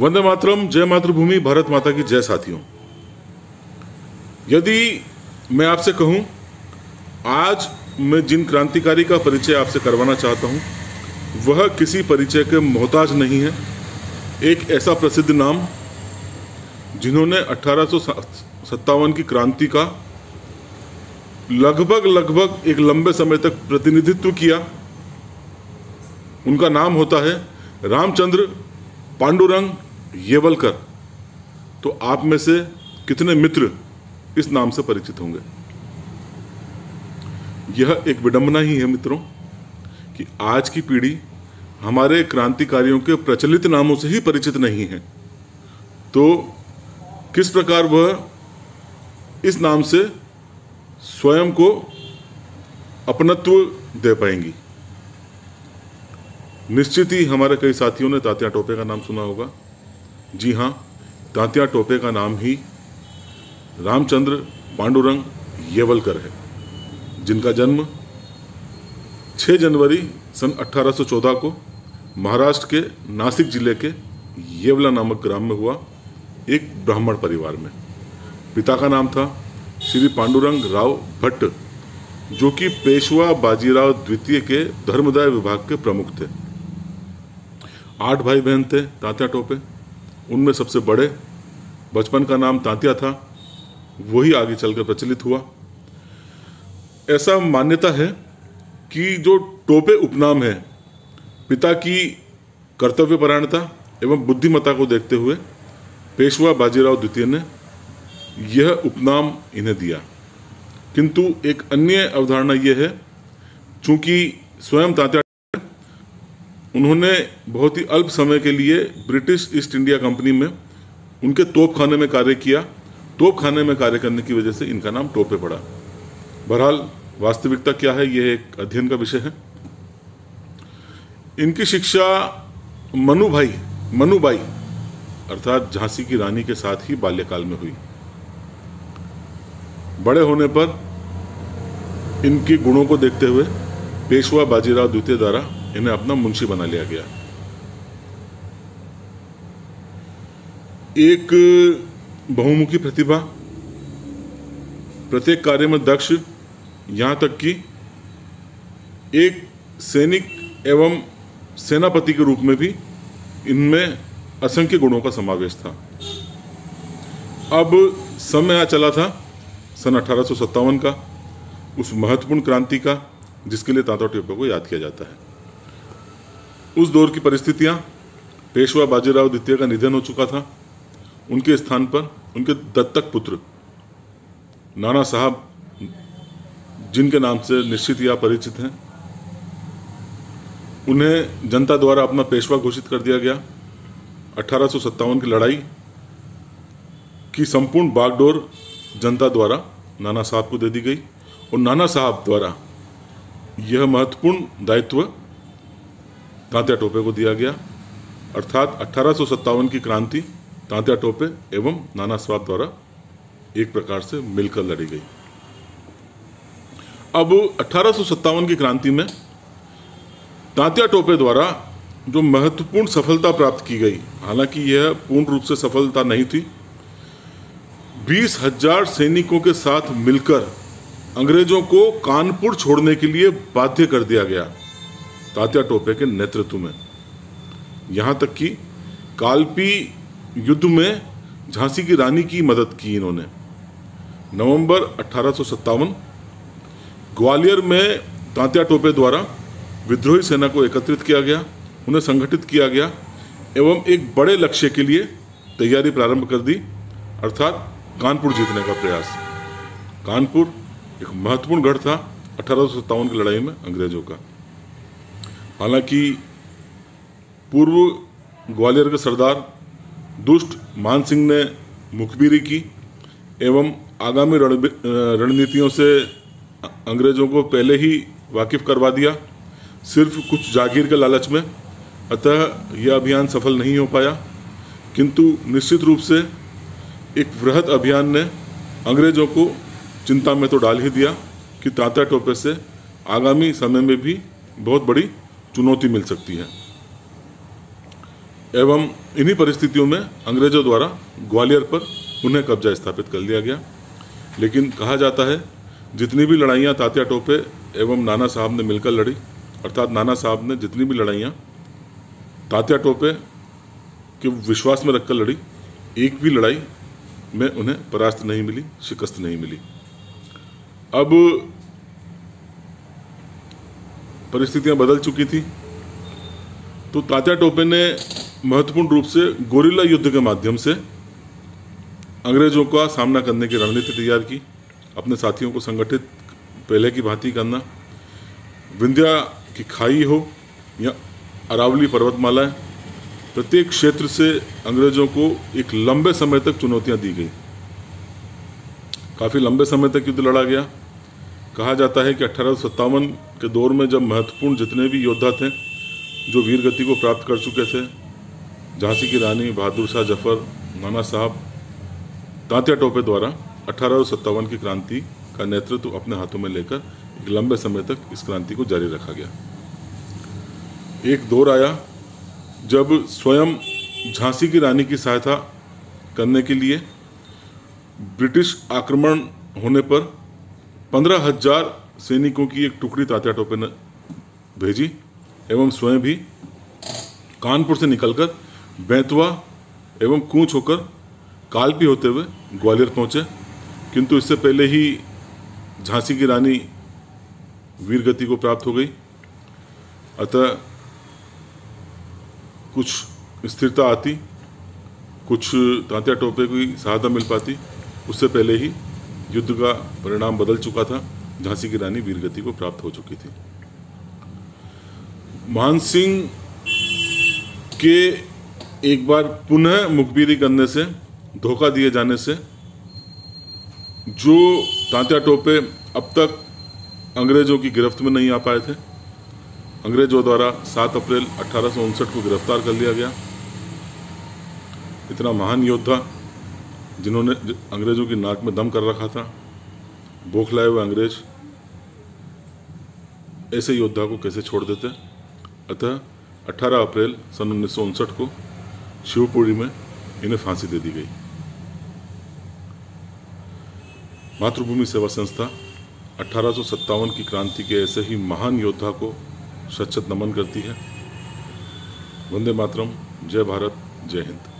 वंदे मातरम, जय मातृभूमि, भारत माता की जय। साथियों, यदि मैं आपसे कहूं, आज मैं जिन क्रांतिकारी का परिचय आपसे करवाना चाहता हूं, वह किसी परिचय के मोहताज नहीं है। एक ऐसा प्रसिद्ध नाम जिन्होंने 1857 की क्रांति का लगभग एक लंबे समय तक प्रतिनिधित्व किया। उनका नाम होता है रामचंद्र पांडुरंग येवलकर। तो आप में से कितने मित्र इस नाम से परिचित होंगे? यह एक विडंबना ही है मित्रों कि आज की पीढ़ी हमारे क्रांतिकारियों के प्रचलित नामों से ही परिचित नहीं है। तो किस प्रकार वह इस नाम से स्वयं को अपनत्व दे पाएंगी? निश्चित ही हमारे कई साथियों ने तात्या टोपे का नाम सुना होगा। जी हाँ, तात्या टोपे का नाम ही रामचंद्र पांडुरंग येवलकर है, जिनका जन्म 6 जनवरी सन 1814 को महाराष्ट्र के नासिक जिले के येवला नामक ग्राम में हुआ, एक ब्राह्मण परिवार में। पिता का नाम था श्री पांडुरंग राव भट्ट, जो कि पेशवा बाजीराव द्वितीय के धर्मदाय विभाग के प्रमुख थे। 8 भाई बहन थे तात्या टोपे। उनमें सबसे बड़े बचपन का नाम तात्या था, वही आगे चलकर प्रचलित हुआ। ऐसा मान्यता है कि जो टोपे उपनाम है, पिता की कर्तव्यपरायणता एवं बुद्धिमत्ता को देखते हुए पेशवा बाजीराव द्वितीय ने यह उपनाम इन्हें दिया। किंतु एक अन्य अवधारणा यह है, चूंकि स्वयं तात्या उन्होंने बहुत ही अल्प समय के लिए ब्रिटिश ईस्ट इंडिया कंपनी में उनके तोपखाने में कार्य किया। तोपखाने में कार्य करने की वजह से इनका नाम टोपे पड़ा। बहरहाल वास्तविकता क्या है, यह एक अध्ययन का विषय है। इनकी शिक्षा मनुबाई अर्थात झांसी की रानी के साथ ही बाल्यकाल में हुई। बड़े होने पर इनके गुणों को देखते हुए पेशवा बाजीराव द्वितीय द्वारा इन्हें अपना मुंशी बना लिया गया। एक बहुमुखी प्रतिभा, प्रत्येक कार्य में दक्ष, यहां तक कि एक सैनिक एवं सेनापति के रूप में भी इनमें असंख्य गुणों का समावेश था। अब समय आ चला था सन 1857 का, उस महत्वपूर्ण क्रांति का जिसके लिए तात्या टोपे को याद किया जाता है। उस दौर की परिस्थितियां, पेशवा बाजीराव द्वितीय का निधन हो चुका था। उनके स्थान पर उनके दत्तक पुत्र नाना साहब, जिनके नाम से निश्चित ही आप परिचित हैं, उन्हें जनता द्वारा अपना पेशवा घोषित कर दिया गया। 1857 की लड़ाई की संपूर्ण बागडोर जनता द्वारा नाना साहब को दे दी गई और नाना साहब द्वारा यह महत्वपूर्ण दायित्व तात्या टोपे को दिया गया। अर्थात 1857 की क्रांति तात्या टोपे एवं नाना साहब द्वारा एक प्रकार से मिलकर लड़ी गई। अब 1857 की क्रांति में तात्या टोपे द्वारा जो महत्वपूर्ण सफलता प्राप्त की गई, हालांकि यह पूर्ण रूप से सफलता नहीं थी, 20,000 सैनिकों के साथ मिलकर अंग्रेजों को कानपुर छोड़ने के लिए बाध्य कर दिया गया तात्या टोपे के नेतृत्व में। यहां तक कि कालपी युद्ध में झांसी की रानी की मदद की इन्होंने। नवंबर 1857 ग्वालियर में तात्या टोपे द्वारा विद्रोही सेना को एकत्रित किया गया, उन्हें संगठित किया गया एवं एक बड़े लक्ष्य के लिए तैयारी प्रारंभ कर दी, अर्थात कानपुर जीतने का प्रयास। कानपुर एक महत्वपूर्ण गढ़ था 1857 की लड़ाई में अंग्रेजों का। हालांकि पूर्व ग्वालियर के सरदार दुष्ट मान सिंह ने मुखबिरी की एवं आगामी रणनीतियों से अंग्रेजों को पहले ही वाकिफ करवा दिया, सिर्फ कुछ जागीर के लालच में। अतः यह अभियान सफल नहीं हो पाया। किंतु निश्चित रूप से एक वृहद अभियान ने अंग्रेजों को चिंता में तो डाल ही दिया कि तात्या टोपे से आगामी समय में भी बहुत बड़ी चुनौती मिल सकती है। एवं इन्हीं परिस्थितियों में अंग्रेजों द्वारा ग्वालियर पर पुनः कब्जा स्थापित कर लिया गया। लेकिन कहा जाता है जितनी भी लड़ाइयाँ तात्या टोपे एवं नाना साहब ने मिलकर लड़ी, अर्थात नाना साहब ने जितनी भी लड़ाइयाँ तात्या टोपे के विश्वास में रखकर लड़ी, एक भी लड़ाई में उन्हें परास्त नहीं मिली, शिकस्त नहीं मिली। अब परिस्थितियां बदल चुकी थी, तो तात्या टोपे ने महत्वपूर्ण रूप से गोरिल्ला युद्ध के माध्यम से अंग्रेजों का सामना करने की रणनीति तैयार की। अपने साथियों को संगठित पहले की भांति करना, विंध्या की खाई हो या अरावली पर्वतमालाएं, प्रत्येक क्षेत्र से अंग्रेजों को एक लंबे समय तक चुनौतियां दी गई। काफ़ी लंबे समय तक युद्ध लड़ा गया। कहा जाता है कि 1857 के दौर में जब महत्वपूर्ण जितने भी योद्धा थे जो वीर गति को प्राप्त कर चुके थे, झांसी की रानी, बहादुर शाह जफर, नाना साहब, तात्या टोपे द्वारा 1857 की क्रांति का नेतृत्व अपने हाथों में लेकर एक लंबे समय तक इस क्रांति को जारी रखा गया। एक दौर आया जब स्वयं झांसी की रानी की सहायता करने के लिए ब्रिटिश आक्रमण होने पर 15,000 सैनिकों की एक टुकड़ी तात्या टोपे ने भेजी एवं स्वयं भी कानपुर से निकलकर बेतवा एवं कूच होकर कालपी होते हुए ग्वालियर पहुंचे। किंतु इससे पहले ही झांसी की रानी वीर गति को प्राप्त हो गई, अतः कुछ स्थिरता आती, कुछ तात्या टोपे की सहायता मिल पाती, उससे पहले ही युद्ध का परिणाम बदल चुका था। झांसी की रानी वीर गति को प्राप्त हो चुकी थी। मान सिंह के एक बार पुनः मुखबिरी करने से, धोखा दिए जाने से, जो तात्या टोपे अब तक अंग्रेजों की गिरफ्त में नहीं आ पाए थे, अंग्रेजों द्वारा 7 अप्रैल 1859 को गिरफ्तार कर लिया गया। इतना महान योद्धा जिन्होंने अंग्रेजों की नाक में दम कर रखा था, बौखलाए हुए अंग्रेज ऐसे योद्धा को कैसे छोड़ देते। अतः 18 अप्रैल सन 1959 को शिवपुरी में इन्हें फांसी दे दी गई। मातृभूमि सेवा संस्था 1857 की क्रांति के ऐसे ही महान योद्धा को शत-शत नमन करती है। वंदे मातरम। जय भारत, जय हिंद।